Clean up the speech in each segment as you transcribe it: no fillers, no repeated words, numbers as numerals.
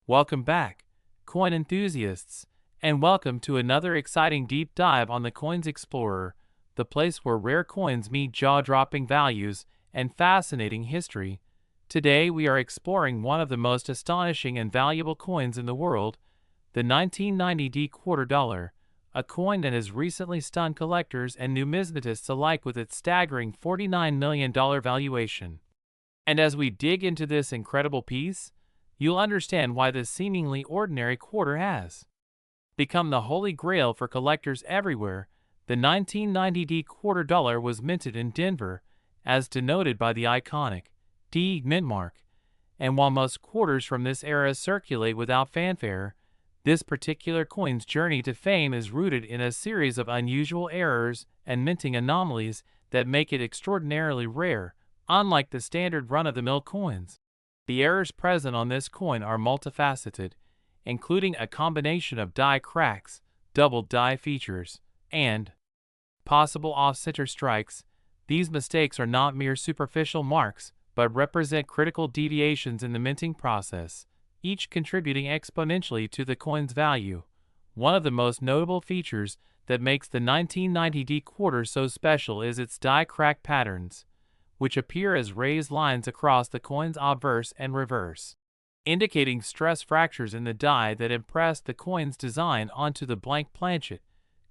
Welcome back, coin enthusiasts, and welcome to another exciting deep dive on the Coins Explorer, the place where rare coins meet jaw-dropping values and fascinating history. Today we are exploring one of the most astonishing and valuable coins in the world, the 1990 quarter dollar, a coin that has recently stunned collectors and numismatists alike with its staggering $49 million valuation. And as we dig into this incredible piece, you'll understand why this seemingly ordinary quarter has become the holy grail for collectors everywhere. The 1990 quarter dollar was minted in Denver, as denoted by the iconic D mint mark, and while most quarters from this era circulate without fanfare, this particular coin's journey to fame is rooted in a series of unusual errors and minting anomalies that make it extraordinarily rare, unlike the standard run-of-the-mill coins. The errors present on this coin are multifaceted, including a combination of die cracks, double die features, and possible off-center strikes. These mistakes are not mere superficial marks, but represent critical deviations in the minting process, each contributing exponentially to the coin's value. One of the most notable features that makes the 1990 quarter so special is its die crack patterns, which appear as raised lines across the coin's obverse and reverse, indicating stress fractures in the die that impress the coin's design onto the blank planchet.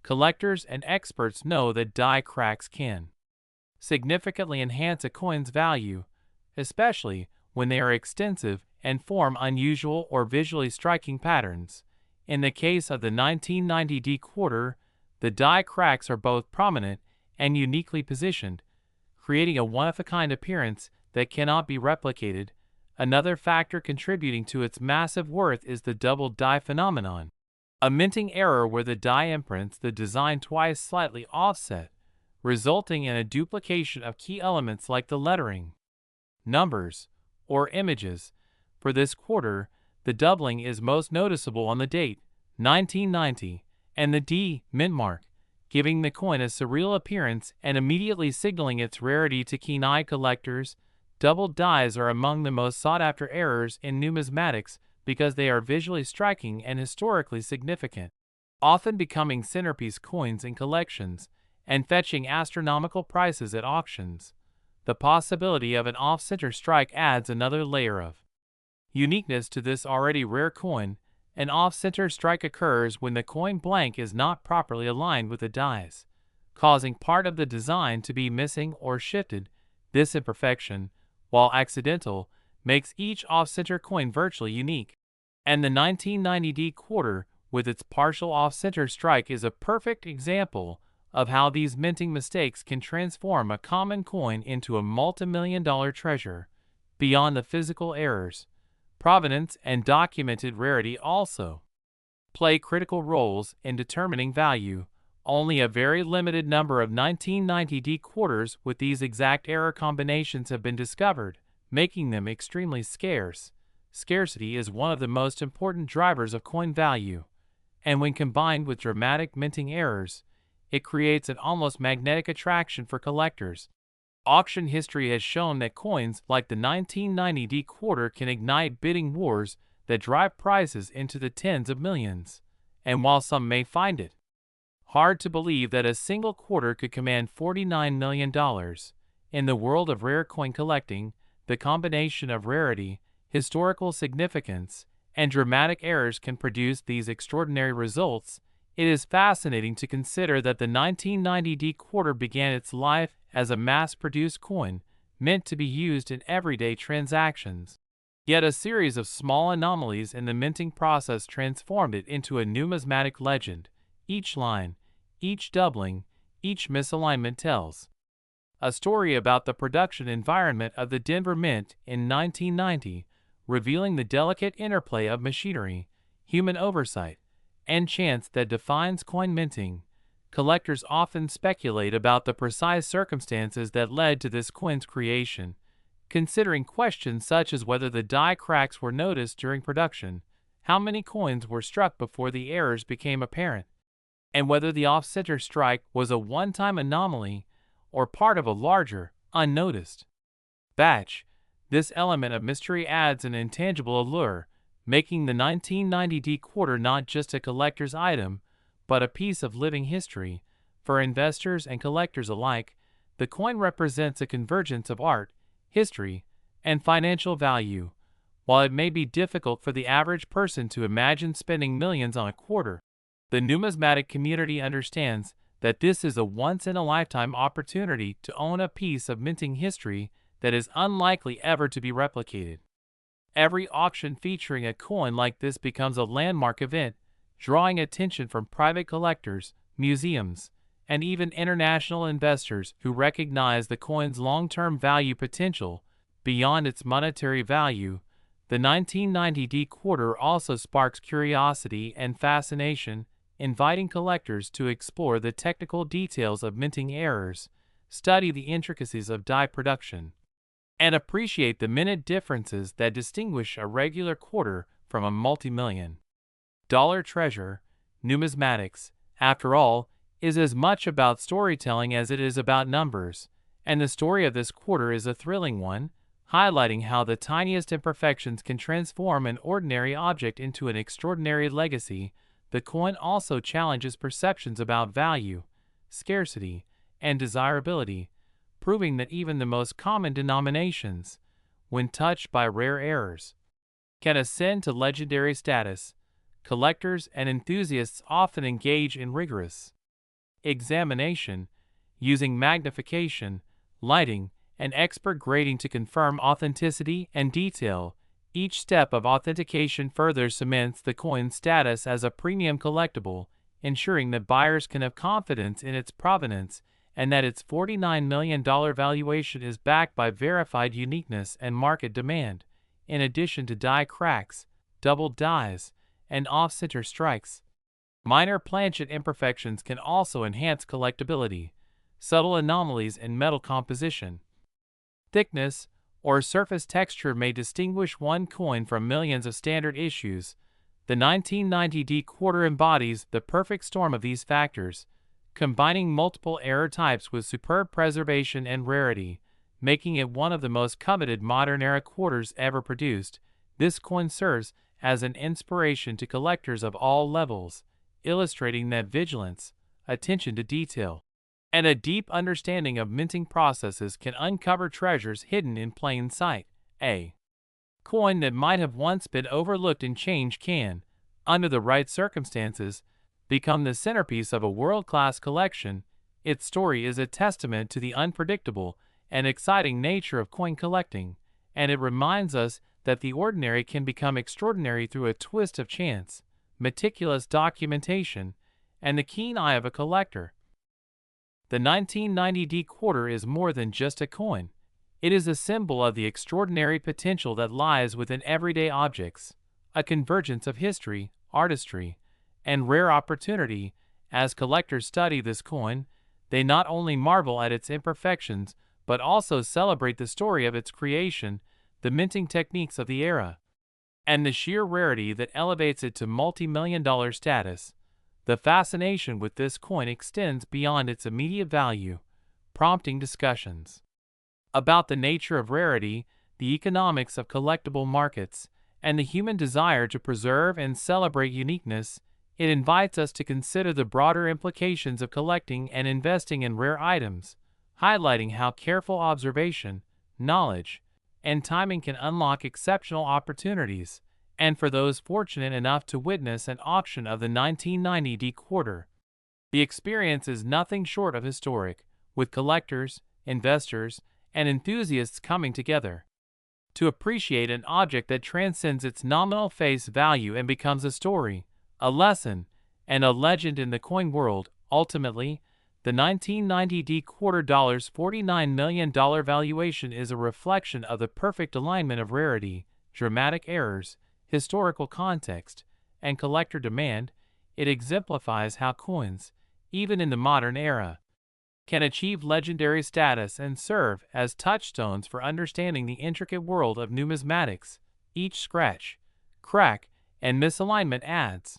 Collectors and experts know that die cracks can significantly enhance a coin's value, especially when they are extensive and form unusual or visually striking patterns. In the case of the 1990 quarter, the die cracks are both prominent and uniquely positioned, creating a one-of-a-kind appearance that cannot be replicated. Another factor contributing to its massive worth is the double die phenomenon, a minting error where the die imprints the design twice slightly offset, resulting in a duplication of key elements like the lettering, numbers, or images. For this quarter, the doubling is most noticeable on the date, 1990, and the D mint mark, giving the coin a surreal appearance and immediately signaling its rarity to keen-eyed collectors. Double dies are among the most sought-after errors in numismatics because they are visually striking and historically significant, often becoming centerpiece coins in collections and fetching astronomical prices at auctions. The possibility of an off-center strike adds another layer of uniqueness to this already rare coin. An off-center strike occurs when the coin blank is not properly aligned with the dies, causing part of the design to be missing or shifted. This imperfection, while accidental, makes each off-center coin virtually unique. And the 1990 quarter, with its partial off-center strike, is a perfect example of how these minting mistakes can transform a common coin into a multi-million-dollar treasure. Beyond the physical errors, provenance and documented rarity also play critical roles in determining value. Only a very limited number of 1990 quarters with these exact error combinations have been discovered, making them extremely scarce. Scarcity is one of the most important drivers of coin value, and when combined with dramatic minting errors, it creates an almost magnetic attraction for collectors. Auction history has shown that coins like the 1990 quarter can ignite bidding wars that drive prices into the tens of millions. And while some may find it hard to believe that a single quarter could command $49 million, in the world of rare coin collecting, the combination of rarity, historical significance, and dramatic errors can produce these extraordinary results. It is fascinating to consider that the 1990 quarter began its life as a mass-produced coin meant to be used in everyday transactions. Yet a series of small anomalies in the minting process transformed it into a numismatic legend. Each line, each doubling, each misalignment tells a story about the production environment of the Denver Mint in 1990, revealing the delicate interplay of machinery, human oversight, and chance that defines coin minting. Collectors often speculate about the precise circumstances that led to this coin's creation, considering questions such as whether the die cracks were noticed during production, how many coins were struck before the errors became apparent, and whether the off-center strike was a one-time anomaly or part of a larger, unnoticed batch. This element of mystery adds an intangible allure, making the 1990D quarter not just a collector's item, but a piece of living history. For investors and collectors alike, the coin represents a convergence of art, history, and financial value. While it may be difficult for the average person to imagine spending millions on a quarter, the numismatic community understands that this is a once-in-a-lifetime opportunity to own a piece of minting history that is unlikely ever to be replicated. Every auction featuring a coin like this becomes a landmark event, drawing attention from private collectors, museums, and even international investors who recognize the coin's long-term value potential beyond its monetary value. The 1990D quarter also sparks curiosity and fascination, inviting collectors to explore the technical details of minting errors, study the intricacies of die production, and appreciate the minute differences that distinguish a regular quarter from a multi-million-dollar treasure. Numismatics, after all, is as much about storytelling as it is about numbers, and the story of this quarter is a thrilling one, highlighting how the tiniest imperfections can transform an ordinary object into an extraordinary legacy. The coin also challenges perceptions about value, scarcity, and desirability, proving that even the most common denominations, when touched by rare errors, can ascend to legendary status. Collectors and enthusiasts often engage in rigorous examination, using magnification, lighting, and expert grading to confirm authenticity and detail. Each step of authentication further cements the coin's status as a premium collectible, ensuring that buyers can have confidence in its provenance and that its $49 million valuation is backed by verified uniqueness and market demand. In addition to die cracks, doubled dies, and off-center strikes, minor planchet imperfections can also enhance collectability. Subtle anomalies in metal composition, thickness, or surface texture may distinguish one coin from millions of standard issues. The 1990D quarter embodies the perfect storm of these factors, combining multiple error types with superb preservation and rarity, making it one of the most coveted modern-era quarters ever produced. This coin serves as an inspiration to collectors of all levels, illustrating that vigilance, attention to detail, and a deep understanding of minting processes can uncover treasures hidden in plain sight. A coin that might have once been overlooked in change can, under the right circumstances, become the centerpiece of a world-class collection. Its story is a testament to the unpredictable and exciting nature of coin collecting, and it reminds us that the ordinary can become extraordinary through a twist of chance, meticulous documentation, and the keen eye of a collector. The 1990D quarter is more than just a coin. It is a symbol of the extraordinary potential that lies within everyday objects, a convergence of history, artistry, and rare opportunity. As collectors study this coin, they not only marvel at its imperfections, but also celebrate the story of its creation, the minting techniques of the era, and the sheer rarity that elevates it to multi-million-dollar status. The fascination with this coin extends beyond its immediate value, prompting discussions about the nature of rarity, the economics of collectible markets, and the human desire to preserve and celebrate uniqueness. It invites us to consider the broader implications of collecting and investing in rare items, highlighting how careful observation, knowledge, and timing can unlock exceptional opportunities. And for those fortunate enough to witness an auction of the 1990D quarter, the experience is nothing short of historic, with collectors, investors, and enthusiasts coming together to appreciate an object that transcends its nominal face value and becomes a story, a lesson, and a legend in the coin world. Ultimately, the 1990D quarter's $49 million valuation is a reflection of the perfect alignment of rarity, dramatic errors, historical context, and collector demand. It exemplifies how coins, even in the modern era, can achieve legendary status and serve as touchstones for understanding the intricate world of numismatics. Each scratch, crack, and misalignment adds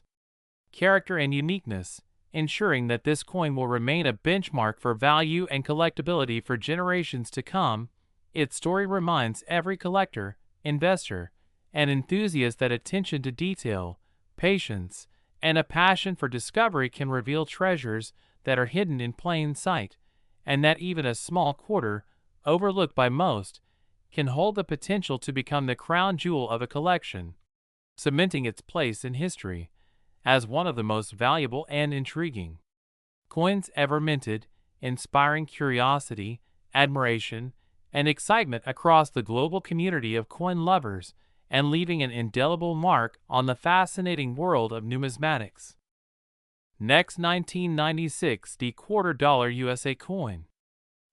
character and uniqueness, ensuring that this coin will remain a benchmark for value and collectability for generations to come. Its story reminds every collector, investor, and enthusiasts that attention to detail, patience, and a passion for discovery can reveal treasures that are hidden in plain sight, and that even a small quarter, overlooked by most, can hold the potential to become the crown jewel of a collection, cementing its place in history as one of the most valuable and intriguing coins ever minted, inspiring curiosity, admiration, and excitement across the global community of coin lovers and leaving an indelible mark on the fascinating world of numismatics. Next, 1996 quarter dollar USA coin.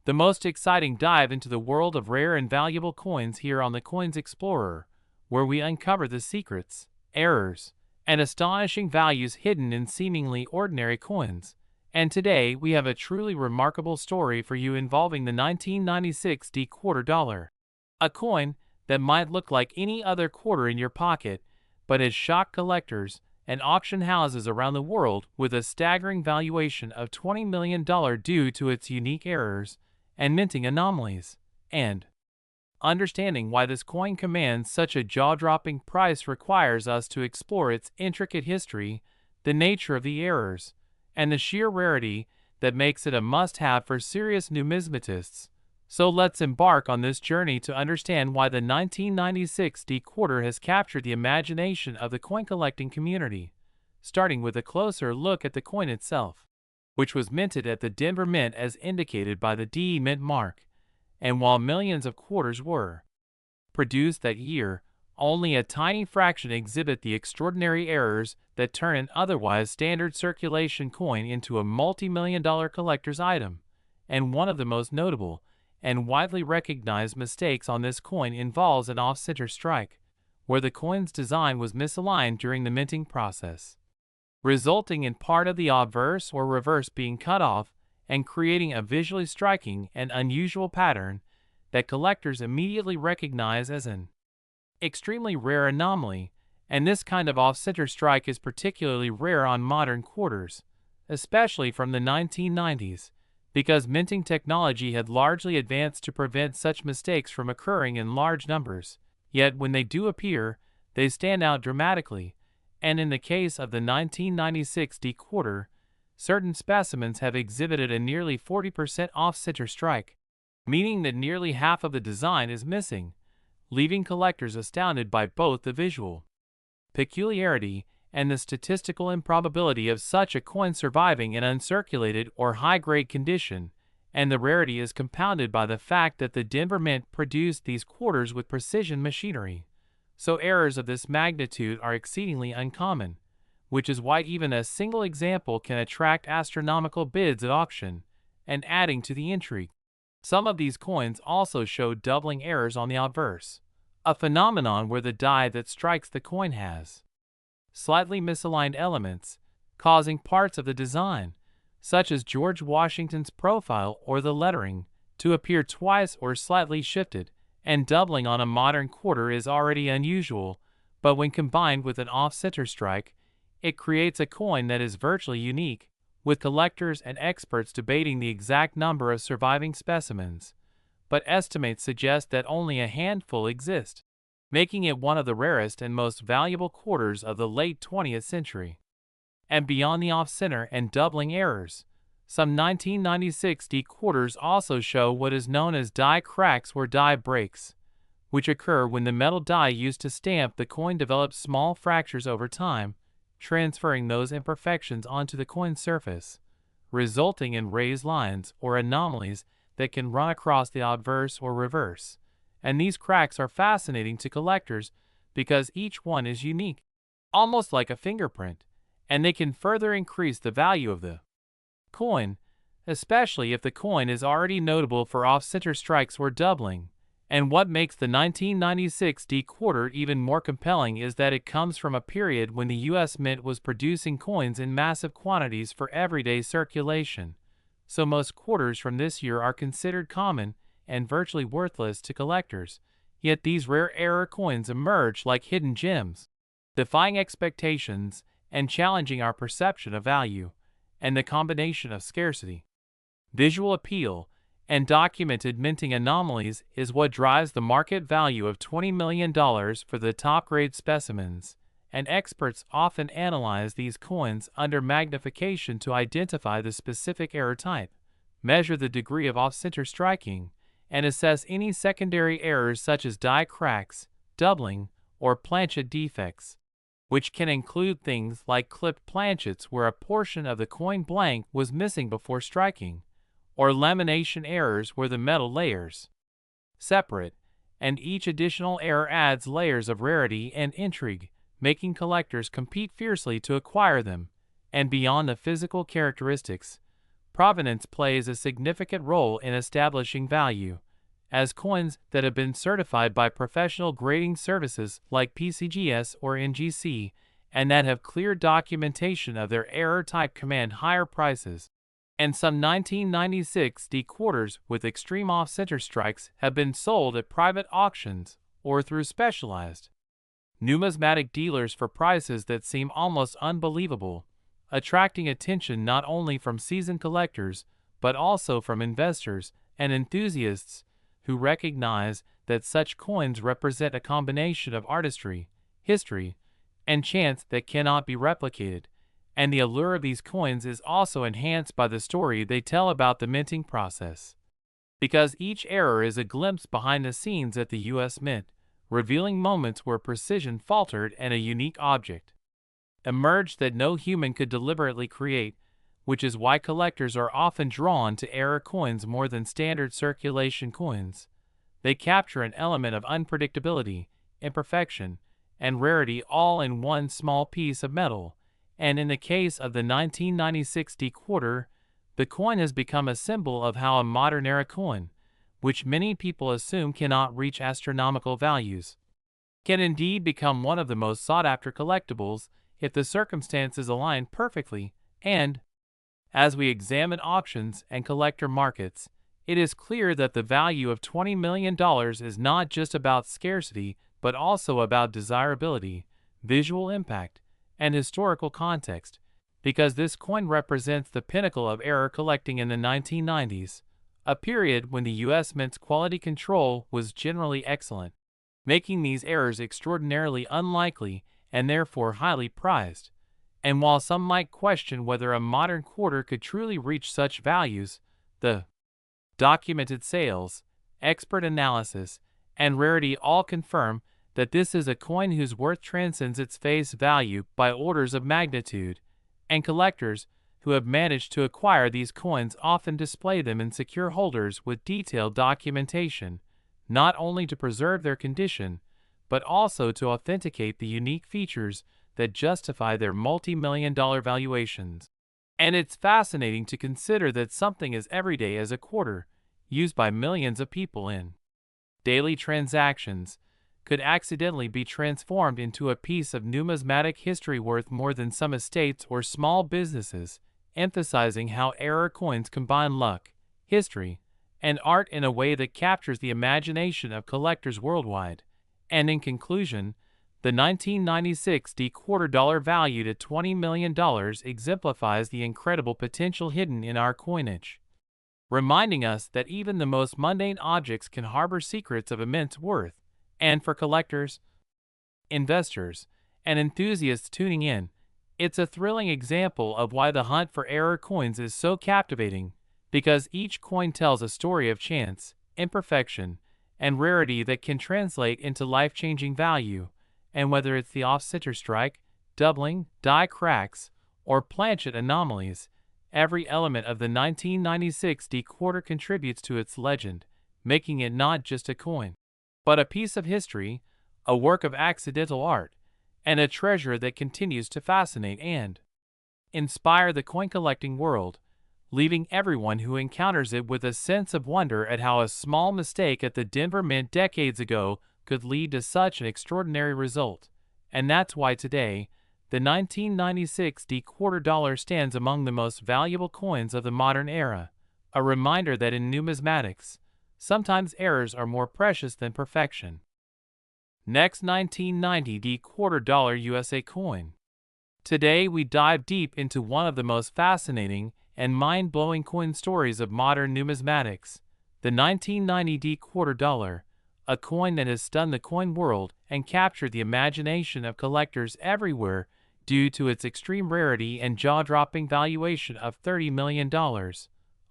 The most exciting dive into the world of rare and valuable coins here on the Coins Explorer, where we uncover the secrets, errors, and astonishing values hidden in seemingly ordinary coins. And today we have a truly remarkable story for you involving the 1996 quarter dollar. A coin that might look like any other quarter in your pocket, but has shocked collectors and auction houses around the world with a staggering valuation of $20 million due to its unique errors and minting anomalies. And understanding why this coin commands such a jaw-dropping price requires us to explore its intricate history, the nature of the errors, and the sheer rarity that makes it a must-have for serious numismatists. So let's embark on this journey to understand why the 1996 quarter has captured the imagination of the coin collecting community, starting with a closer look at the coin itself, which was minted at the Denver Mint as indicated by the DE Mint mark. And while millions of quarters were produced that year, only a tiny fraction exhibit the extraordinary errors that turn an otherwise standard circulation coin into a multi-million-dollar collector's item. And one of the most notable and widely recognized mistakes on this coin involves an off-center strike, where the coin's design was misaligned during the minting process, resulting in part of the obverse or reverse being cut off and creating a visually striking and unusual pattern that collectors immediately recognize as an extremely rare anomaly. And this kind of off-center strike is particularly rare on modern quarters, especially from the 1990s, because minting technology had largely advanced to prevent such mistakes from occurring in large numbers. Yet when they do appear, they stand out dramatically, and in the case of the 1996 quarter, certain specimens have exhibited a nearly 40% off-center strike, meaning that nearly half of the design is missing, leaving collectors astounded by both the visual peculiarity and the statistical improbability of such a coin surviving in uncirculated or high-grade condition, and the rarity is compounded by the fact that the Denver Mint produced these quarters with precision machinery. So errors of this magnitude are exceedingly uncommon, which is why even a single example can attract astronomical bids at auction, and adding to the intrigue, some of these coins also show doubling errors on the obverse, a phenomenon where the die that strikes the coin has slightly misaligned elements, causing parts of the design, such as George Washington's profile or the lettering, to appear twice or slightly shifted, and doubling on a modern quarter is already unusual, but when combined with an off-center strike, it creates a coin that is virtually unique, with collectors and experts debating the exact number of surviving specimens, but estimates suggest that only a handful exist, making it one of the rarest and most valuable quarters of the late 20th century. And beyond the off-center and doubling errors, some 1996 quarters also show what is known as die cracks or die breaks, which occur when the metal die used to stamp the coin develops small fractures over time, transferring those imperfections onto the coin surface, resulting in raised lines or anomalies that can run across the obverse or reverse. And these cracks are fascinating to collectors because each one is unique, almost like a fingerprint, and they can further increase the value of the coin, especially if the coin is already notable for off-center strikes or doubling. And what makes the 1996 quarter even more compelling is that it comes from a period when the U.S. Mint was producing coins in massive quantities for everyday circulation. So most quarters from this year are considered common and virtually worthless to collectors, yet these rare error coins emerge like hidden gems, defying expectations and challenging our perception of value. And the combination of scarcity, visual appeal, and documented minting anomalies is what drives the market value of $20 million for the top-grade specimens, and experts often analyze these coins under magnification to identify the specific error type, measure the degree of off-center striking, and assess any secondary errors such as die cracks, doubling, or planchet defects, which can include things like clipped planchets where a portion of the coin blank was missing before striking, or lamination errors where the metal layers separate, and each additional error adds layers of rarity and intrigue, making collectors compete fiercely to acquire them. And beyond the physical characteristics, provenance plays a significant role in establishing value, as coins that have been certified by professional grading services like PCGS or NGC, and that have clear documentation of their error type command higher prices. And some 1996 D quarters with extreme off-center strikes have been sold at private auctions or through specialized numismatic dealers for prices that seem almost unbelievable, attracting attention not only from seasoned collectors but also from investors and enthusiasts who recognize that such coins represent a combination of artistry, history, and chance that cannot be replicated. And the allure of these coins is also enhanced by the story they tell about the minting process, because each error is a glimpse behind the scenes at the U.S. Mint, revealing moments where precision faltered and a unique object emerged that no human could deliberately create, which is why collectors are often drawn to error coins more than standard circulation coins. They capture an element of unpredictability, imperfection, and rarity all in one small piece of metal. And in the case of the 1996 D quarter, the coin has become a symbol of how a modern era coin, which many people assume cannot reach astronomical values, can indeed become one of the most sought-after collectibles if the circumstances align perfectly. And as we examine auctions and collector markets, it is clear that the value of $20 million is not just about scarcity but also about desirability, visual impact, and historical context, because this coin represents the pinnacle of error collecting in the 1990s, a period when the U.S. Mint's quality control was generally excellent, making these errors extraordinarily unlikely and therefore highly prized. And while some might question whether a modern quarter could truly reach such values, the documented sales, expert analysis, and rarity all confirm that this is a coin whose worth transcends its face value by orders of magnitude, and collectors who have managed to acquire these coins often display them in secure holders with detailed documentation, not only to preserve their condition, but also to authenticate the unique features that justify their multi-million-dollar valuations. And it's fascinating to consider that something as everyday as a quarter, used by millions of people in daily transactions, could accidentally be transformed into a piece of numismatic history worth more than some estates or small businesses, emphasizing how error coins combine luck, history, and art in a way that captures the imagination of collectors worldwide. And in conclusion, the 1996 D quarter dollar valued at $20 million exemplifies the incredible potential hidden in our coinage, reminding us that even the most mundane objects can harbor secrets of immense worth. And for collectors, investors, and enthusiasts tuning in, it's a thrilling example of why the hunt for error coins is so captivating, because each coin tells a story of chance, imperfection, and rarity that can translate into life-changing value. And whether it's the off-center strike, doubling, die cracks, or planchet anomalies, every element of the 1996 D quarter contributes to its legend, making it not just a coin, but a piece of history, a work of accidental art, and a treasure that continues to fascinate and inspire the coin-collecting world, leaving everyone who encounters it with a sense of wonder at how a small mistake at the Denver Mint decades ago could lead to such an extraordinary result. And that's why today, the 1996 D quarter dollar stands among the most valuable coins of the modern era, a reminder that in numismatics, sometimes errors are more precious than perfection. Next, 1990 D quarter dollar USA coin. Today we dive deep into one of the most fascinating and mind-blowing coin stories of modern numismatics, The 1990 quarter dollar, a coin that has stunned the coin world and captured the imagination of collectors everywhere due to its extreme rarity and jaw-dropping valuation of $30 million,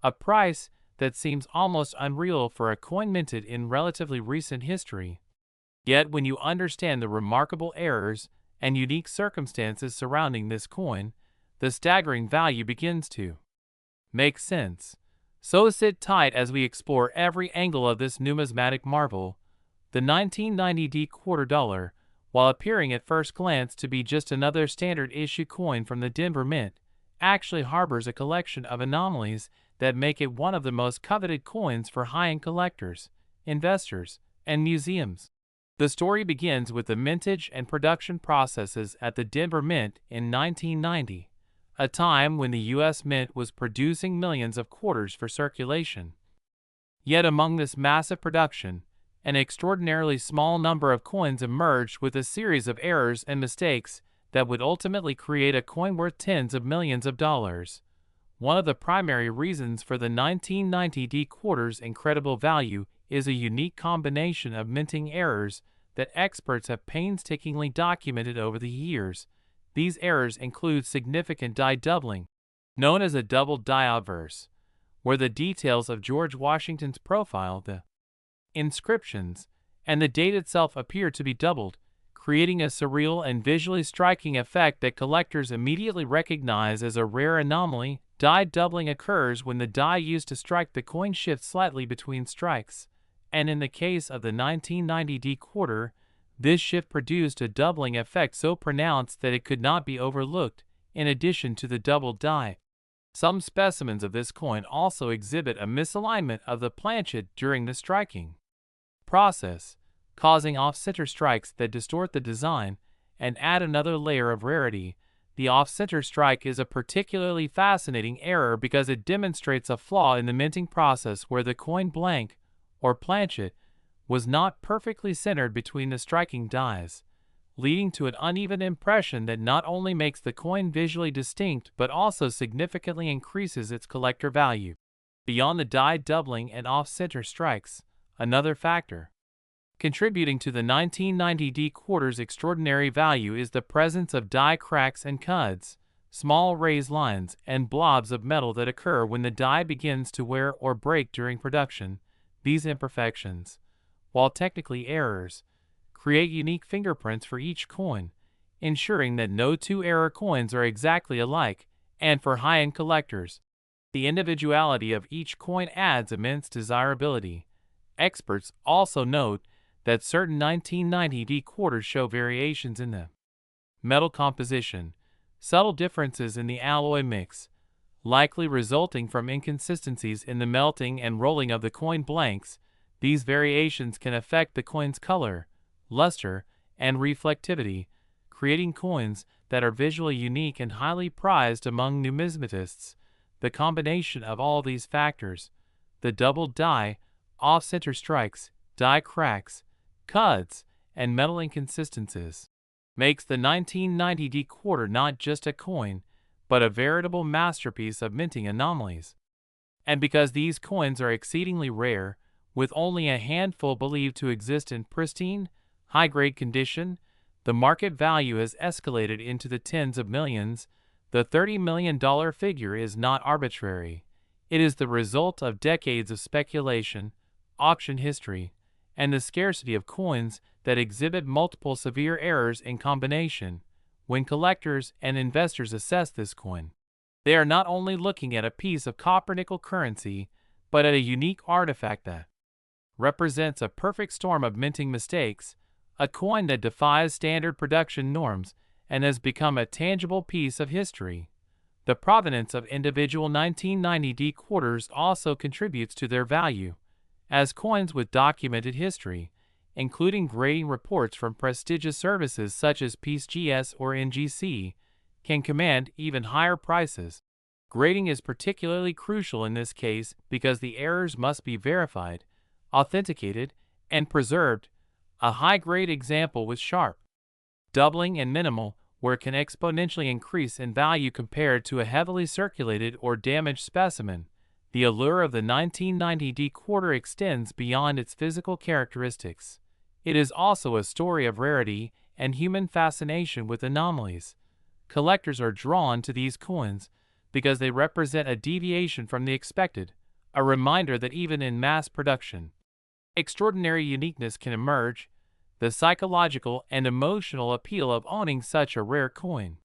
a price that seems almost unreal for a coin minted in relatively recent history. Yet when you understand the remarkable errors and unique circumstances surrounding this coin, the staggering value begins to make sense. So sit tight as we explore every angle of this numismatic marvel. The 1990 quarter dollar, while appearing at first glance to be just another standard issue coin from the Denver Mint, actually harbors a collection of anomalies that make it one of the most coveted coins for high-end collectors, investors, and museums. The story begins with the mintage and production processes at the Denver Mint in 1990, a time when the U.S. Mint was producing millions of quarters for circulation. Yet among this massive production, an extraordinarily small number of coins emerged with a series of errors and mistakes that would ultimately create a coin worth tens of millions of dollars. One of the primary reasons for the 1990 quarter's incredible value is a unique combination of minting errors that experts have painstakingly documented over the years. These errors include significant die doubling, known as a double die obverse, where the details of George Washington's profile, the inscriptions, and the date itself appear to be doubled, creating a surreal and visually striking effect that collectors immediately recognize as a rare anomaly. Die doubling occurs when the die used to strike the coin shifts slightly between strikes, and in the case of the 1990 quarter, this shift produced a doubling effect so pronounced that it could not be overlooked, in addition to the doubled die. Some specimens of this coin also exhibit a misalignment of the planchet during the striking process, causing off-center strikes that distort the design and add another layer of rarity. The off-center strike is a particularly fascinating error because it demonstrates a flaw in the minting process where the coin blank, or planchet, was not perfectly centered between the striking dies, leading to an uneven impression that not only makes the coin visually distinct but also significantly increases its collector value. Beyond the die doubling and off-center strikes, another factor contributing to the 1990 quarter's extraordinary value is the presence of die cracks and cuds, small raised lines and blobs of metal that occur when the die begins to wear or break during production. These imperfections, while technically errors, create unique fingerprints for each coin, ensuring that no two error coins are exactly alike, and for high-end collectors, the individuality of each coin adds immense desirability. Experts also note that certain 1990 quarters show variations in the metal composition, subtle differences in the alloy mix, likely resulting from inconsistencies in the melting and rolling of the coin blanks. These variations can affect the coin's color, luster, and reflectivity, creating coins that are visually unique and highly prized among numismatists. The combination of all these factors, the doubled die, off-center strikes, die cracks, cuds, and metal inconsistencies, makes the 1990 quarter not just a coin, but a veritable masterpiece of minting anomalies. And because these coins are exceedingly rare, with only a handful believed to exist in pristine, high-grade condition, the market value has escalated into the tens of millions. The $30 million figure is not arbitrary. It is the result of decades of speculation, auction history, and the scarcity of coins that exhibit multiple severe errors in combination. When collectors and investors assess this coin, they are not only looking at a piece of copper-nickel currency, but at a unique artifact that represents a perfect storm of minting mistakes, a coin that defies standard production norms and has become a tangible piece of history. The provenance of individual 1990 quarters also contributes to their value, as coins with documented history, including grading reports from prestigious services such as PCGS or NGC, can command even higher prices. Grading is particularly crucial in this case because the errors must be verified, authenticated, and preserved. A high-grade example with sharp doubling and minimal wear can exponentially increase in value compared to a heavily circulated or damaged specimen. The allure of the 1990 quarter extends beyond its physical characteristics. It is also a story of rarity and human fascination with anomalies. Collectors are drawn to these coins because they represent a deviation from the expected, a reminder that even in mass production, extraordinary uniqueness can emerge. The psychological and emotional appeal of owning such a rare coin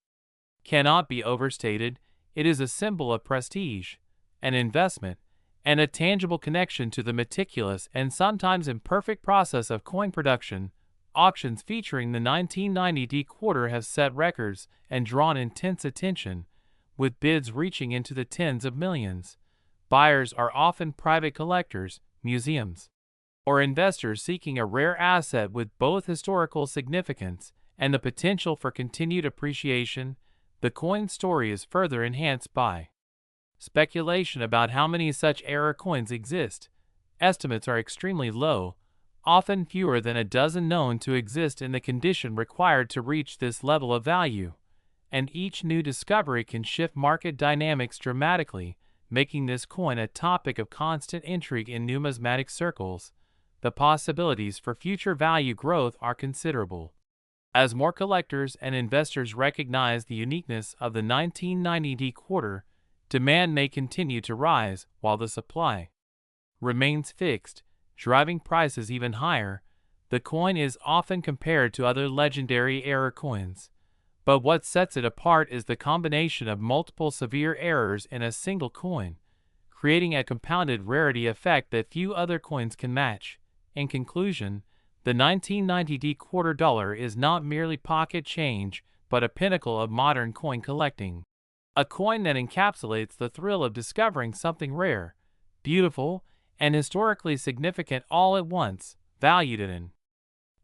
cannot be overstated. It is a symbol of prestige, an investment, and a tangible connection to the meticulous and sometimes imperfect process of coin production. Auctions featuring the 1990 quarter have set records and drawn intense attention, with bids reaching into the tens of millions. Buyers are often private collectors, museums, or investors seeking a rare asset with both historical significance and the potential for continued appreciation. The coin story is further enhanced by speculation about how many such era coins exist. Estimates are extremely low, often fewer than a dozen known to exist in the condition required to reach this level of value, and each new discovery can shift market dynamics dramatically, making this coin a topic of constant intrigue in numismatic circles. The possibilities for future value growth are considerable. As more collectors and investors recognize the uniqueness of the 1990 quarter, demand may continue to rise while the supply remains fixed, driving prices even higher. The coin is often compared to other legendary era coins, but what sets it apart is the combination of multiple severe errors in a single coin, creating a compounded rarity effect that few other coins can match. In conclusion, the 1990 quarter dollar is not merely pocket change, but a pinnacle of modern coin collecting. A coin that encapsulates the thrill of discovering something rare, beautiful, and historically significant all at once, valued at an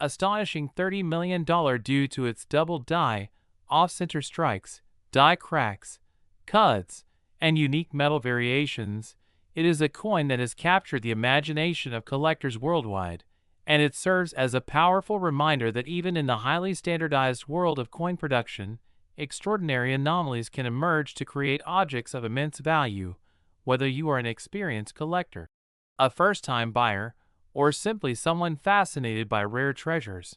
astonishing $30 million due to its double die, off-center strikes, die cracks, cuts, and unique metal variations. It is a coin that has captured the imagination of collectors worldwide, and it serves as a powerful reminder that even in the highly standardized world of coin production, extraordinary anomalies can emerge to create objects of immense value. Whether you are an experienced collector, a first-time buyer, or simply someone fascinated by rare treasures,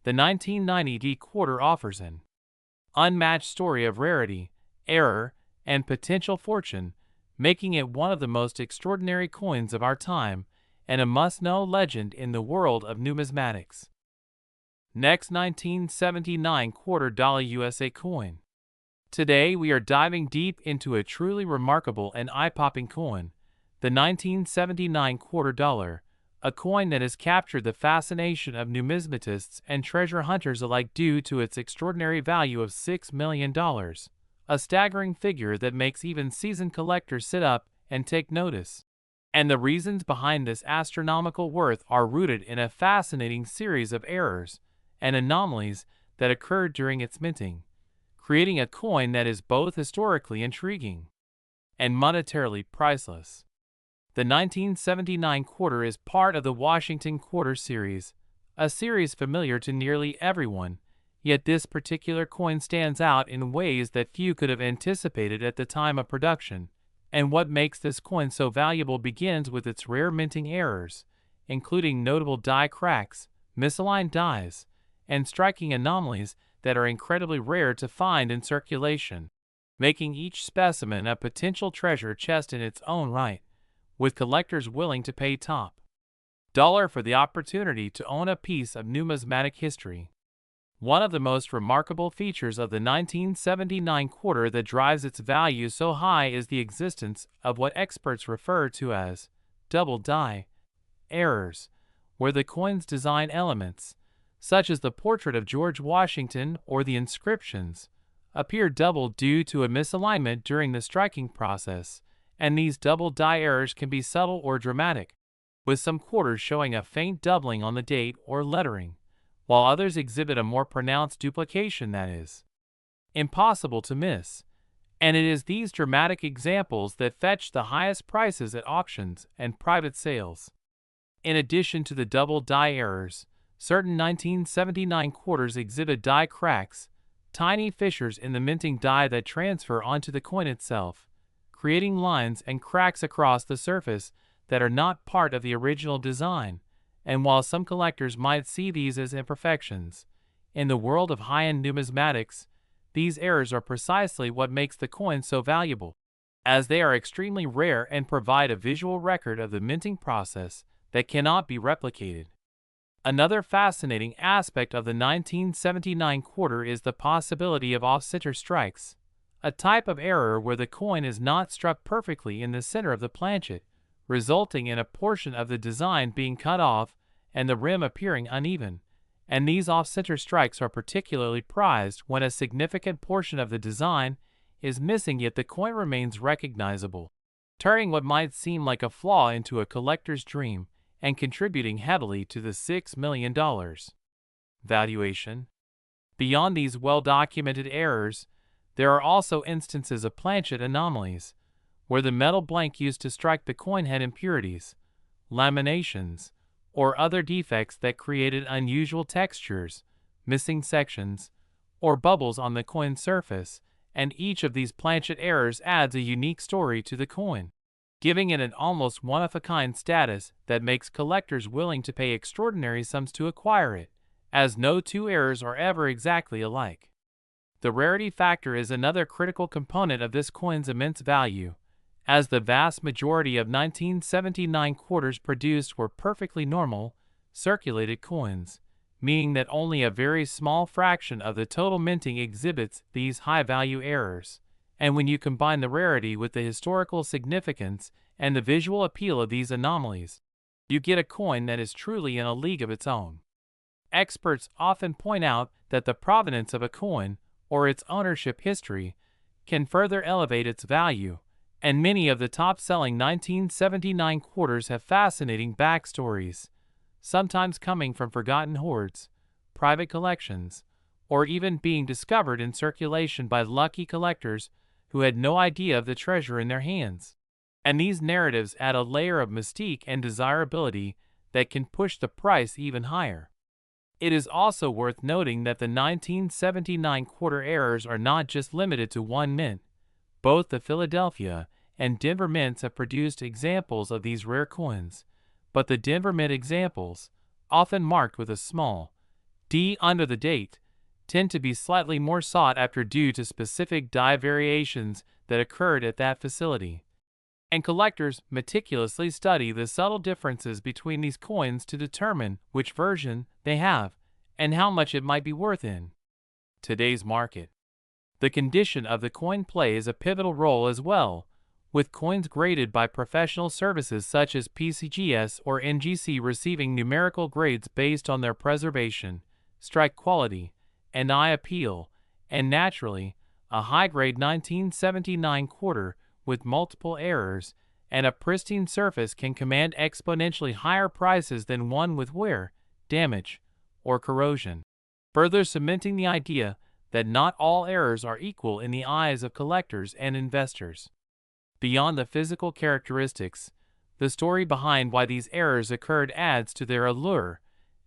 the 1990 quarter offers an unmatched story of rarity, error, and potential fortune, making it one of the most extraordinary coins of our time and a must-know legend in the world of numismatics. Next, 1979 quarter dollar USA coin. Today we are diving deep into a truly remarkable and eye-popping coin, the 1979 quarter dollar, a coin that has captured the fascination of numismatists and treasure hunters alike due to its extraordinary value of $6 million, a staggering figure that makes even seasoned collectors sit up and take notice. And the reasons behind this astronomical worth are rooted in a fascinating series of errors and anomalies that occurred during its minting, creating a coin that is both historically intriguing and monetarily priceless. The 1979 quarter is part of the Washington Quarter series, a series familiar to nearly everyone, yet this particular coin stands out in ways that few could have anticipated at the time of production. And what makes this coin so valuable begins with its rare minting errors, including notable die cracks, misaligned dies, and striking anomalies that are incredibly rare to find in circulation, making each specimen a potential treasure chest in its own right, with collectors willing to pay top dollar for the opportunity to own a piece of numismatic history. One of the most remarkable features of the 1979 quarter that drives its value so high is the existence of what experts refer to as double die errors, where the coin's design elements, such as the portrait of George Washington or the inscriptions, appear double due to a misalignment during the striking process, and these double die errors can be subtle or dramatic, with some quarters showing a faint doubling on the date or lettering, while others exhibit a more pronounced duplication that is impossible to miss. And it is these dramatic examples that fetch the highest prices at auctions and private sales. In addition to the double die errors, certain 1979 quarters exhibit die cracks, tiny fissures in the minting die that transfer onto the coin itself, creating lines and cracks across the surface that are not part of the original design. And while some collectors might see these as imperfections, in the world of high-end numismatics, these errors are precisely what makes the coin so valuable, as they are extremely rare and provide a visual record of the minting process that cannot be replicated. Another fascinating aspect of the 1979 quarter is the possibility of off-center strikes, a type of error where the coin is not struck perfectly in the center of the planchet, resulting in a portion of the design being cut off and the rim appearing uneven. And these off-center strikes are particularly prized when a significant portion of the design is missing yet the coin remains recognizable, turning what might seem like a flaw into a collector's dream and contributing heavily to the $6 million valuation. Beyond these well-documented errors, there are also instances of planchet anomalies, where the metal blank used to strike the coin had impurities, laminations, or other defects that created unusual textures, missing sections, or bubbles on the coin's surface, and each of these planchet errors adds a unique story to the coin, giving it an almost one-of-a-kind status that makes collectors willing to pay extraordinary sums to acquire it, as no two errors are ever exactly alike. The rarity factor is another critical component of this coin's immense value, as the vast majority of 1979 quarters produced were perfectly normal, circulated coins, meaning that only a very small fraction of the total minting exhibits these high-value errors. And when you combine the rarity with the historical significance and the visual appeal of these anomalies, you get a coin that is truly in a league of its own. Experts often point out that the provenance of a coin, or its ownership history, can further elevate its value, and many of the top-selling 1979 quarters have fascinating backstories, sometimes coming from forgotten hoards, private collections, or even being discovered in circulation by lucky collectors who had no idea of the treasure in their hands. And these narratives add a layer of mystique and desirability that can push the price even higher. It is also worth noting that the 1979 quarter errors are not just limited to one mint. Both the Philadelphia and Denver mints have produced examples of these rare coins, but the Denver mint examples, often marked with a small D under the date, tend to be slightly more sought after due to specific die variations that occurred at that facility. And collectors meticulously study the subtle differences between these coins to determine which version they have and how much it might be worth in today's market. The condition of the coin plays a pivotal role as well, with coins graded by professional services such as PCGS or NGC receiving numerical grades based on their preservation, strike quality, and eye appeal, and naturally, a high-grade 1979 quarter with multiple errors and a pristine surface can command exponentially higher prices than one with wear, damage, or corrosion, further cementing the idea that not all errors are equal in the eyes of collectors and investors. Beyond the physical characteristics, the story behind why these errors occurred adds to their allure,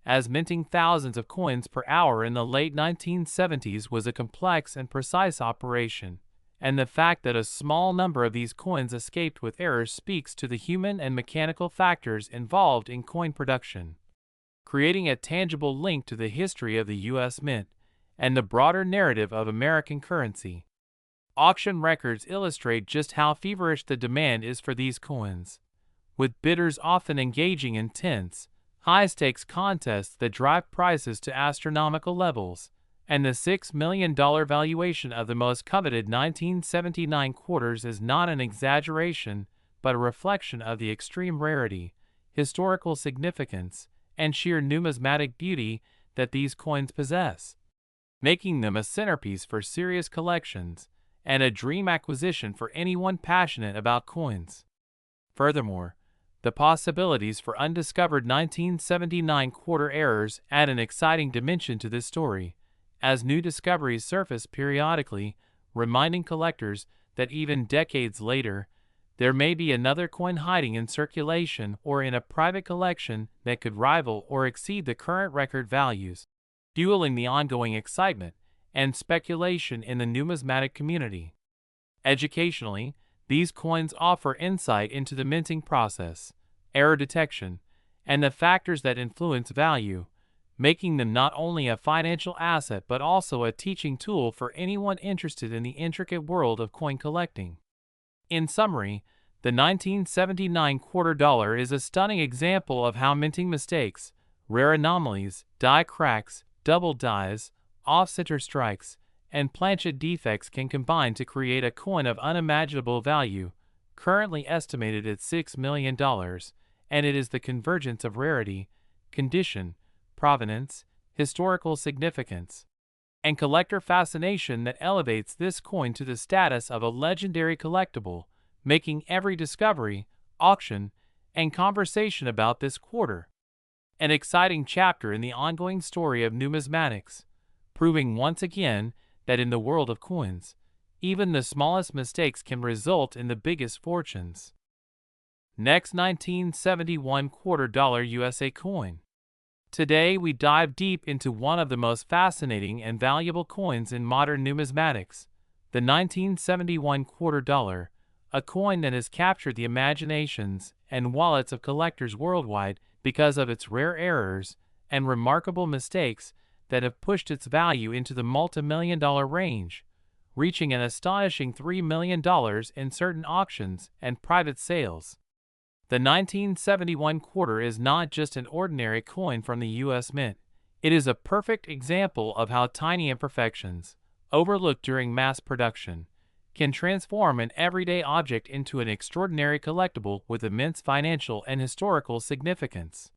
as minting thousands of coins per hour in the late 1970s was a complex and precise operation, and the fact that a small number of these coins escaped with errors speaks to the human and mechanical factors involved in coin production, creating a tangible link to the history of the U.S. Mint and the broader narrative of American currency. Auction records illustrate just how feverish the demand is for these coins, with bidders often engaging in tense, high-stakes contests that drive prices to astronomical levels, and the $6 million valuation of the most coveted 1979 quarters is not an exaggeration but a reflection of the extreme rarity, historical significance, and sheer numismatic beauty that these coins possess, making them a centerpiece for serious collections and a dream acquisition for anyone passionate about coins. Furthermore, the possibilities for undiscovered 1979 quarter errors add an exciting dimension to this story, as new discoveries surface periodically, reminding collectors that even decades later, there may be another coin hiding in circulation or in a private collection that could rival or exceed the current record values, fueling the ongoing excitement and speculation in the numismatic community. Educationally, These coins offer insight into the minting process, error detection, and the factors that influence value, making them not only a financial asset but also a teaching tool for anyone interested in the intricate world of coin collecting. In summary, the 1979 quarter dollar is a stunning example of how minting mistakes, rare anomalies, die cracks, double dies, off-center strikes, and planchet defects can combine to create a coin of unimaginable value, currently estimated at $6 million, and it is the convergence of rarity, condition, provenance, historical significance, and collector fascination that elevates this coin to the status of a legendary collectible, making every discovery, auction, and conversation about this quarter an exciting chapter in the ongoing story of numismatics, proving once again that in the world of coins, even the smallest mistakes can result in the biggest fortunes. Next, 1971 quarter dollar USA coin. Today we dive deep into one of the most fascinating and valuable coins in modern numismatics, the 1971 quarter dollar, a coin that has captured the imaginations and wallets of collectors worldwide because of its rare errors and remarkable mistakes that have pushed its value into the multi-million-dollar range, reaching an astonishing $3 million in certain auctions and private sales. The 1971 quarter is not just an ordinary coin from the U.S. Mint. It is a perfect example of how tiny imperfections, overlooked during mass production, can transform an everyday object into an extraordinary collectible with immense financial and historical significance.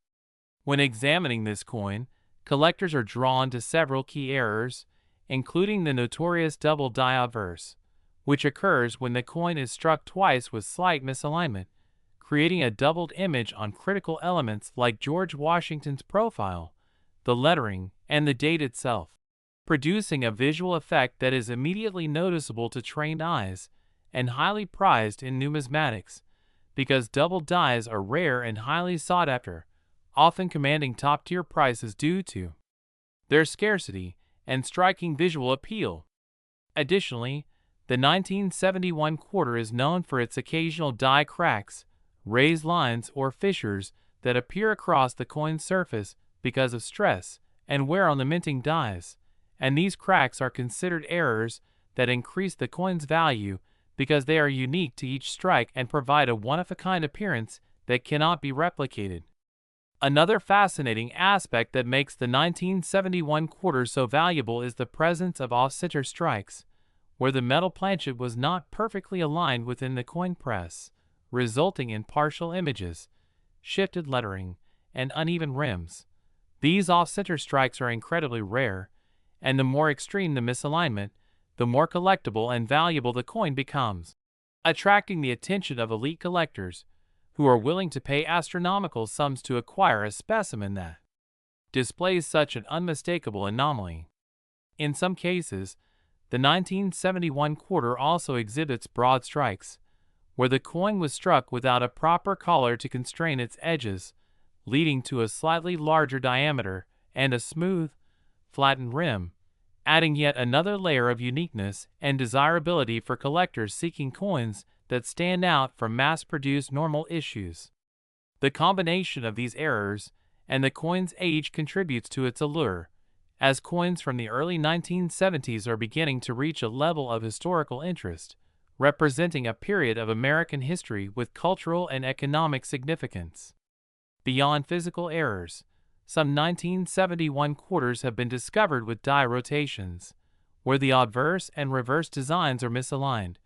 When examining this coin, collectors are drawn to several key errors, including the notorious double die obverse, which occurs when the coin is struck twice with slight misalignment, creating a doubled image on critical elements like George Washington's profile, the lettering, and the date itself, producing a visual effect that is immediately noticeable to trained eyes and highly prized in numismatics, because double dies are rare and highly sought after, often commanding top-tier prices due to their scarcity and striking visual appeal. Additionally, the 1971 quarter is known for its occasional die cracks, raised lines, or fissures that appear across the coin's surface because of stress and wear on the minting dies, and these cracks are considered errors that increase the coin's value because they are unique to each strike and provide a one-of-a-kind appearance that cannot be replicated. Another fascinating aspect that makes the 1971 quarter so valuable is the presence of off-center strikes, where the metal planchet was not perfectly aligned within the coin press, resulting in partial images, shifted lettering, and uneven rims. These off-center strikes are incredibly rare, and the more extreme the misalignment, the more collectible and valuable the coin becomes, attracting the attention of elite collectors who are willing to pay astronomical sums to acquire a specimen that displays such an unmistakable anomaly. In some cases, the 1971 quarter also exhibits broad strikes, where the coin was struck without a proper collar to constrain its edges, leading to a slightly larger diameter and a smooth, flattened rim, adding yet another layer of uniqueness and desirability for collectors seeking coins that stand out from mass-produced normal issues. The combination of these errors and the coin's age contributes to its allure, as coins from the early 1970s are beginning to reach a level of historical interest, representing a period of American history with cultural and economic significance. Beyond physical errors, some 1971 quarters have been discovered with die rotations, where the obverse and reverse designs are misaligned,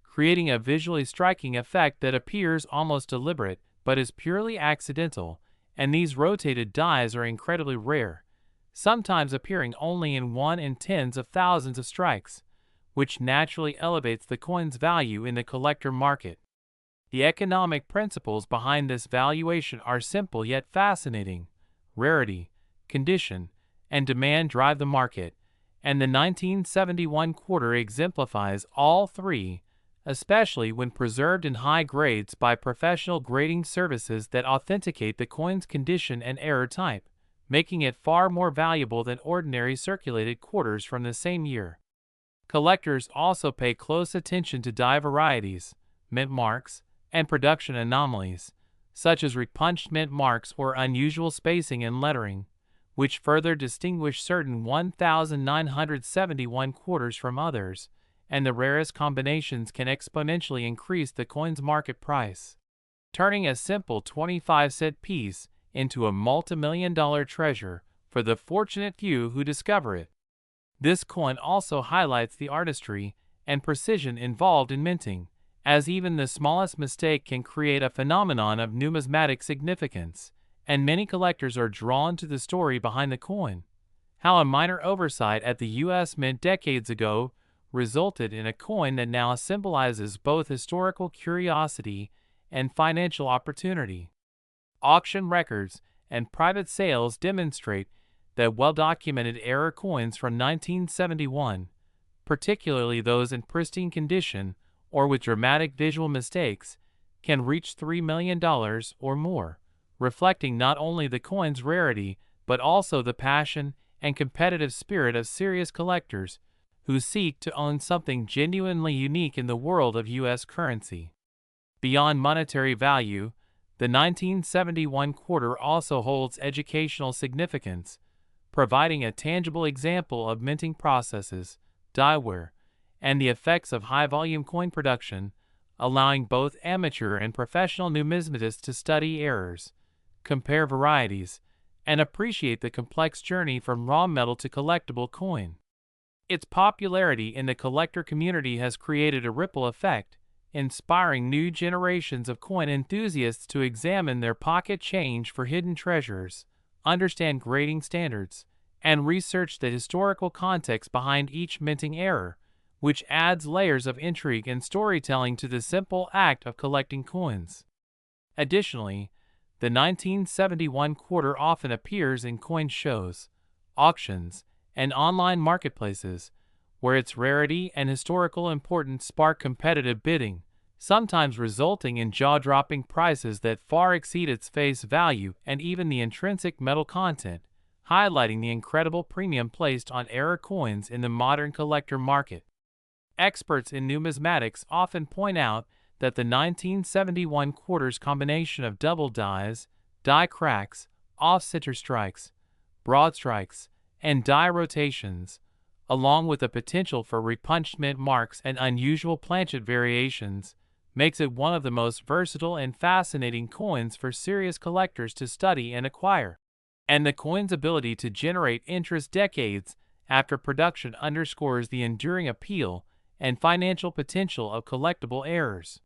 creating a visually striking effect that appears almost deliberate but is purely accidental, and these rotated dies are incredibly rare, sometimes appearing only in 1 in tens of thousands of strikes, which naturally elevates the coin's value in the collector market. The economic principles behind this valuation are simple yet fascinating. Rarity, condition, and demand drive the market, and the 1971 quarter exemplifies all three, especially when preserved in high grades by professional grading services that authenticate the coin's condition and error type, making it far more valuable than ordinary circulated quarters from the same year. Collectors also pay close attention to die varieties, mint marks, and production anomalies, such as repunched mint marks or unusual spacing and lettering, which further distinguish certain 1,971 quarters from others, and the rarest combinations can exponentially increase the coin's market price, turning a simple 25-cent piece into a multi-million-dollar treasure for the fortunate few who discover it. This coin also highlights the artistry and precision involved in minting, as even the smallest mistake can create a phenomenon of numismatic significance, and many collectors are drawn to the story behind the coin. How a minor oversight at the U.S. Mint decades ago resulted in a coin that now symbolizes both historical curiosity and financial opportunity. Auction records and private sales demonstrate that well-documented error coins from 1971, particularly those in pristine condition or with dramatic visual mistakes, can reach $3 million or more, reflecting not only the coin's rarity but also the passion and competitive spirit of serious collectors who seek to own something genuinely unique in the world of U.S. currency. Beyond monetary value, the 1971 quarter also holds educational significance, providing a tangible example of minting processes, dieware, and the effects of high-volume coin production, allowing both amateur and professional numismatists to study errors, compare varieties, and appreciate the complex journey from raw metal to collectible coin. Its popularity in the collector community has created a ripple effect, inspiring new generations of coin enthusiasts to examine their pocket change for hidden treasures, understand grading standards, and research the historical context behind each minting error, which adds layers of intrigue and storytelling to the simple act of collecting coins. Additionally, the 1971 quarter often appears in coin shows, auctions, and online marketplaces, where its rarity and historical importance spark competitive bidding, sometimes resulting in jaw-dropping prices that far exceed its face value and even the intrinsic metal content, highlighting the incredible premium placed on error coins in the modern collector market. Experts in numismatics often point out that the 1971 quarter's combination of double dies, die cracks, off-center strikes, broad strikes, and die rotations, along with the potential for repunched mint marks and unusual planchet variations, makes it one of the most versatile and fascinating coins for serious collectors to study and acquire. And the coin's ability to generate interest decades after production underscores the enduring appeal and financial potential of collectible errors.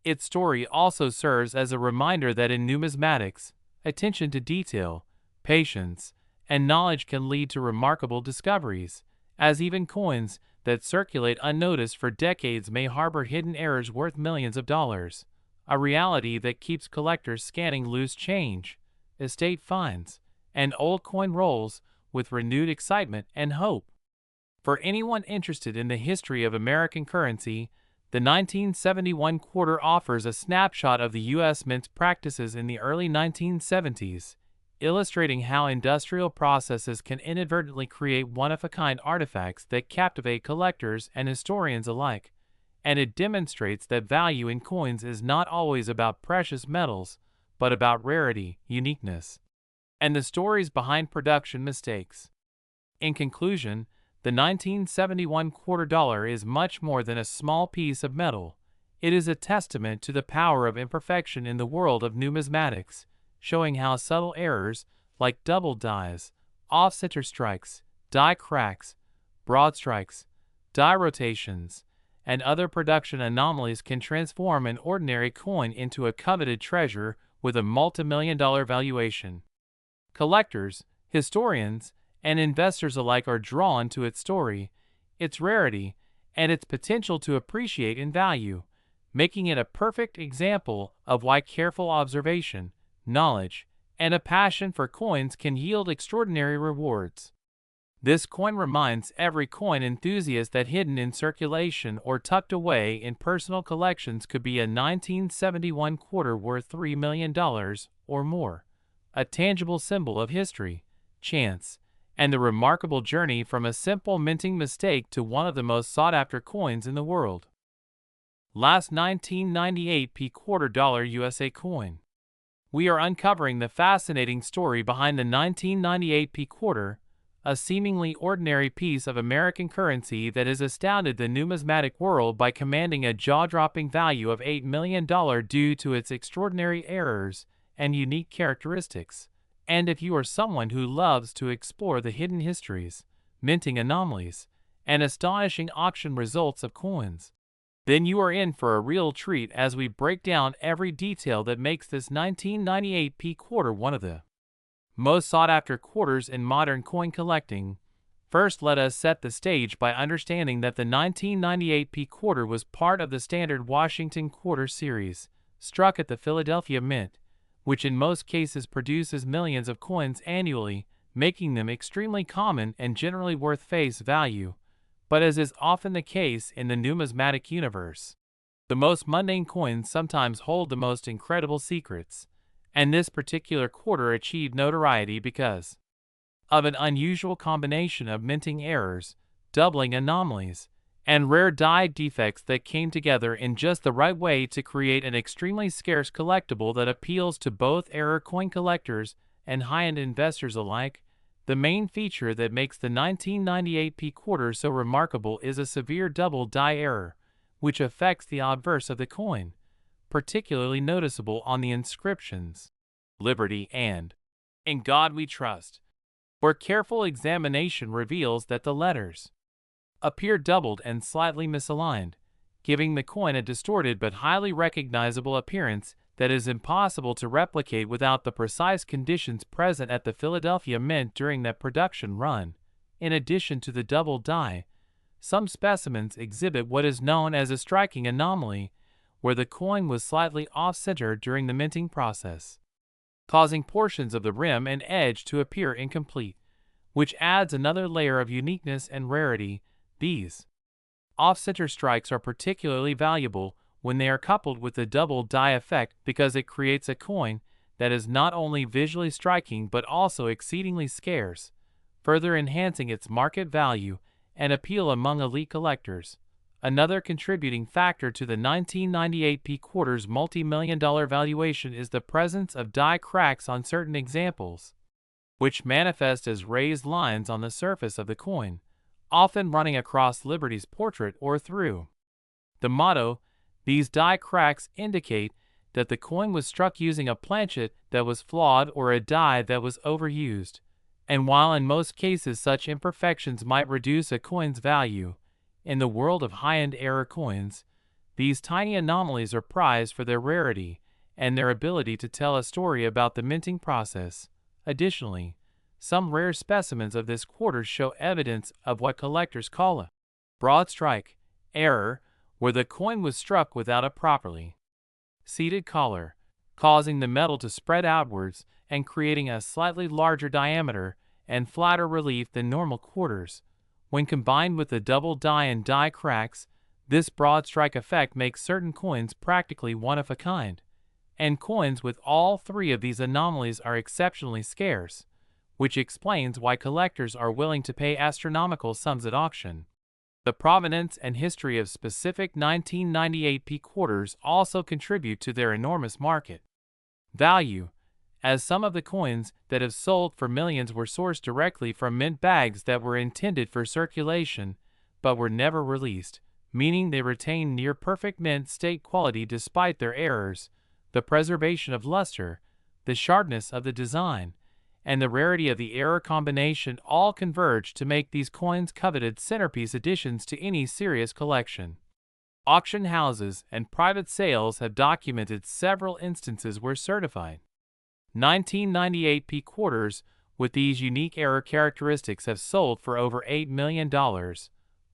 Its story also serves as a reminder that in numismatics, attention to detail, patience, and knowledge can lead to remarkable discoveries, as even coins that circulate unnoticed for decades may harbor hidden errors worth millions of dollars, a reality that keeps collectors scanning loose change, estate finds, and old coin rolls with renewed excitement and hope. For anyone interested in the history of American currency, the 1971 quarter offers a snapshot of the U.S. Mint's practices in the early 1970s, illustrating how industrial processes can inadvertently create one-of-a-kind artifacts that captivate collectors and historians alike, and it demonstrates that value in coins is not always about precious metals, but about rarity, uniqueness, and the stories behind production mistakes. In conclusion, the 1971 quarter dollar is much more than a small piece of metal. It is a testament to the power of imperfection in the world of numismatics, showing how subtle errors like double dies, off-center strikes, die cracks, broad strikes, die rotations, and other production anomalies can transform an ordinary coin into a coveted treasure with a multi-million-dollar valuation. Collectors, historians, and investors alike are drawn to its story, its rarity, and its potential to appreciate in value, making it a perfect example of why careful observation, knowledge, and a passion for coins can yield extraordinary rewards. This coin reminds every coin enthusiast that hidden in circulation or tucked away in personal collections could be a 1971 quarter worth $3 million or more, a tangible symbol of history, chance, and the remarkable journey from a simple minting mistake to one of the most sought-after coins in the world. Last 1998p $quarter USA coin. We are uncovering the fascinating story behind the 1998p quarter, a seemingly ordinary piece of American currency that has astounded the numismatic world by commanding a jaw-dropping value of $8 million due to its extraordinary errors and unique characteristics. And if you are someone who loves to explore the hidden histories, minting anomalies, and astonishing auction results of coins, then you are in for a real treat as we break down every detail that makes this 1998p quarter one of the most sought-after quarters in modern coin collecting. First, let us set the stage by understanding that the 1998p quarter was part of the standard Washington quarter series, struck at the Philadelphia Mint, which in most cases produces millions of coins annually, making them extremely common and generally worth face value. But as is often the case in the numismatic universe, the most mundane coins sometimes hold the most incredible secrets, and this particular quarter achieved notoriety because of an unusual combination of minting errors, doubling anomalies, and rare die defects that came together in just the right way to create an extremely scarce collectible that appeals to both error coin collectors and high-end investors alike. The main feature that makes the 1998p quarter so remarkable is a severe double die error, which affects the obverse of the coin, particularly noticeable on the inscriptions, "Liberty" and "In God We Trust," where careful examination reveals that the letters appear doubled and slightly misaligned, giving the coin a distorted but highly recognizable appearance that is impossible to replicate without the precise conditions present at the Philadelphia Mint during that production run. In addition to the double die, some specimens exhibit what is known as a striking anomaly, where the coin was slightly off-center during the minting process, causing portions of the rim and edge to appear incomplete, which adds another layer of uniqueness and rarity. These off-center strikes are particularly valuable when they are coupled with the double die effect because it creates a coin that is not only visually striking but also exceedingly scarce, further enhancing its market value and appeal among elite collectors. Another contributing factor to the 1998p quarter's multi-million-dollar valuation is the presence of die cracks on certain examples, which manifest as raised lines on the surface of the coin, often running across Liberty's portrait or through the motto. These die cracks indicate that the coin was struck using a planchet that was flawed or a die that was overused, and while in most cases such imperfections might reduce a coin's value, in the world of high-end error coins, these tiny anomalies are prized for their rarity and their ability to tell a story about the minting process. Additionally, some rare specimens of this quarter show evidence of what collectors call a broad strike error, where the coin was struck without a properly seated collar, causing the metal to spread outwards and creating a slightly larger diameter and flatter relief than normal quarters. When combined with the double die and die cracks, this broad strike effect makes certain coins practically one of a kind, and coins with all three of these anomalies are exceptionally scarce, which explains why collectors are willing to pay astronomical sums at auction. The provenance and history of specific 1998p quarters also contribute to their enormous market value, as some of the coins that have sold for millions were sourced directly from mint bags that were intended for circulation but were never released, meaning they retain near-perfect mint state quality despite their errors. The preservation of luster, the sharpness of the design, and the rarity of the error combination all converge to make these coins coveted centerpiece additions to any serious collection. Auction houses and private sales have documented several instances where certified 1998p quarters with these unique error characteristics have sold for over $8 million,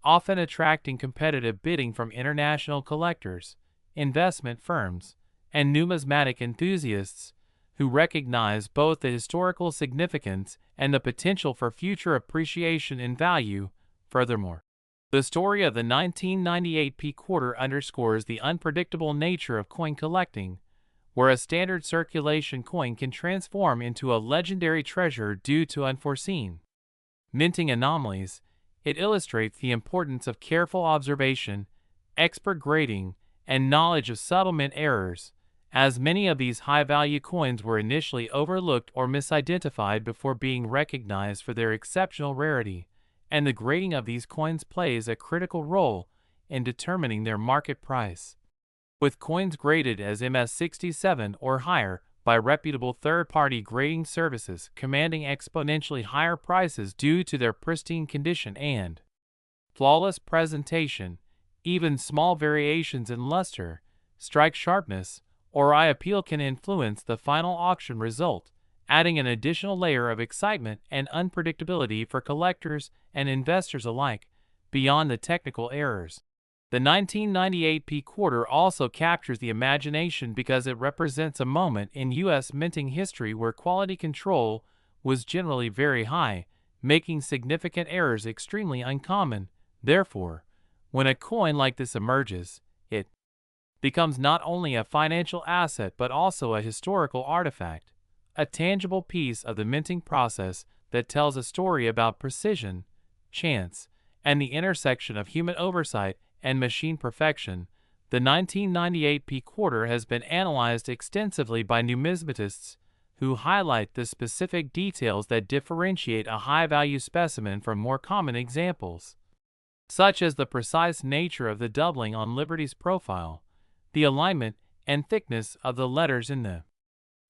often attracting competitive bidding from international collectors, investment firms, and numismatic enthusiasts who recognize both the historical significance and the potential for future appreciation in value. Furthermore, the story of the 1998p quarter underscores the unpredictable nature of coin collecting, where a standard circulation coin can transform into a legendary treasure due to unforeseen minting anomalies. It illustrates the importance of careful observation, expert grading, and knowledge of subtle mint errors, as many of these high-value coins were initially overlooked or misidentified before being recognized for their exceptional rarity, and the grading of these coins plays a critical role in determining their market price. With coins graded as MS67 or higher by reputable third-party grading services commanding exponentially higher prices due to their pristine condition and flawless presentation, even small variations in luster, strike sharpness, or eye appeal can influence the final auction result, adding an additional layer of excitement and unpredictability for collectors and investors alike, beyond the technical errors. The 1998 P quarter also captures the imagination because it represents a moment in U.S. minting history where quality control was generally very high, making significant errors extremely uncommon. Therefore, when a coin like this emerges, it becomes not only a financial asset but also a historical artifact, a tangible piece of the minting process that tells a story about precision, chance, and the intersection of human oversight and machine perfection. The 1998 P quarter has been analyzed extensively by numismatists who highlight the specific details that differentiate a high-value specimen from more common examples, such as the precise nature of the doubling on Liberty's profile, the alignment and thickness of the letters in the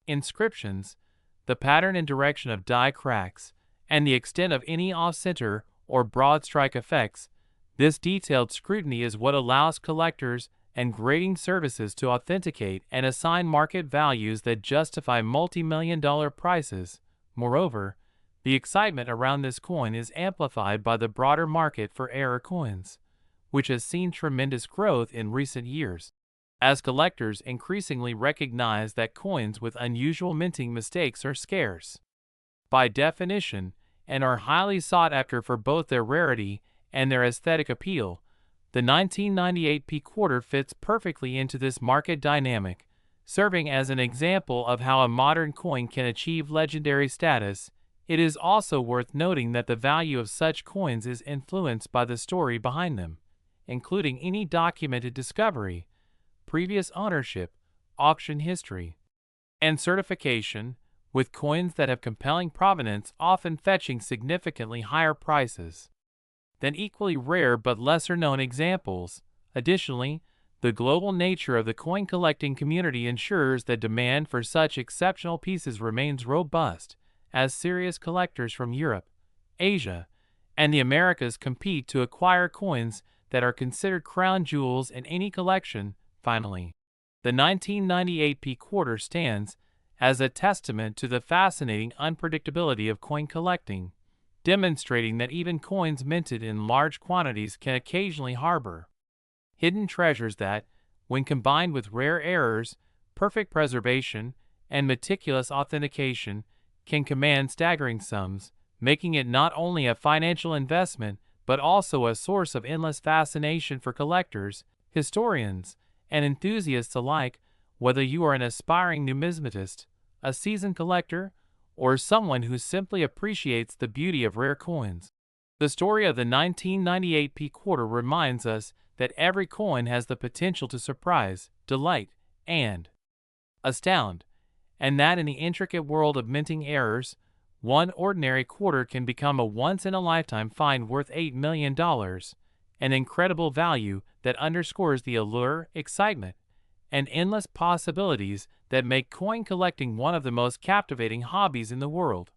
inscriptions, the pattern and direction of die cracks, and the extent of any off-center or broad strike effects. This detailed scrutiny is what allows collectors and grading services to authenticate and assign market values that justify multi-million-dollar prices. Moreover, the excitement around this coin is amplified by the broader market for error coins, which has seen tremendous growth in recent years, as collectors increasingly recognize that coins with unusual minting mistakes are scarce by definition and are highly sought after for both their rarity and their aesthetic appeal. The 1998 P quarter fits perfectly into this market dynamic, serving as an example of how a modern coin can achieve legendary status. It is also worth noting that the value of such coins is influenced by the story behind them, including any documented discovery, previous ownership, auction history, and certification, with coins that have compelling provenance often fetching significantly higher prices than equally rare but lesser-known examples. Additionally, the global nature of the coin collecting community ensures that demand for such exceptional pieces remains robust, as serious collectors from Europe, Asia, and the Americas compete to acquire coins that are considered crown jewels in any collection. Finally, the 1998 P quarter stands as a testament to the fascinating unpredictability of coin collecting, demonstrating that even coins minted in large quantities can occasionally harbor hidden treasures that, when combined with rare errors, perfect preservation, and meticulous authentication, can command staggering sums, making it not only a financial investment but also a source of endless fascination for collectors, historians, and enthusiasts alike. Whether you are an aspiring numismatist, a seasoned collector, or someone who simply appreciates the beauty of rare coins, the story of the 1998 P quarter reminds us that every coin has the potential to surprise, delight, and astound, and that in the intricate world of minting errors, one ordinary quarter can become a once-in-a-lifetime find worth $8 million, an incredible value that underscores the allure, excitement, and endless possibilities that make coin collecting one of the most captivating hobbies in the world.